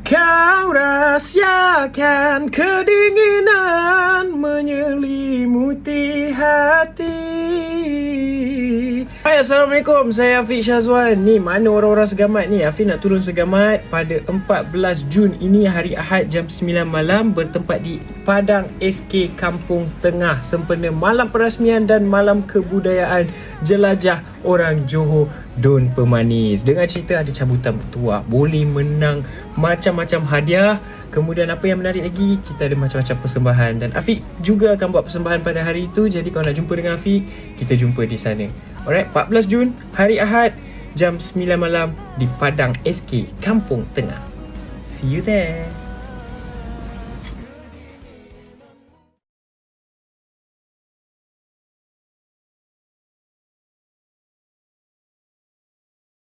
Kau rahsiakan kedinginan menyelimuti hati. Hai, Assalamualaikum. Saya Afiq Syazwan. Ni mana orang-orang segamat ni? Afiq nak turun segamat pada 14 Jun ini, hari Ahad, jam 9 malam, bertempat di Padang SK Kampung Tengah sempena malam perasmian dan malam kebudayaan jelajah orang Johor Don Pemanis. Dengan cerita ada cabutan bertuah, boleh menang macam-macam hadiah. Kemudian apa yang menarik lagi, kita ada macam-macam persembahan. Dan Afiq juga akan buat persembahan pada hari itu. Jadi kalau nak jumpa dengan Afiq, kita jumpa di sana. Alright, 14 Jun, hari Ahad, jam 9 malam di Padang SK Kampung Tengah. See you there.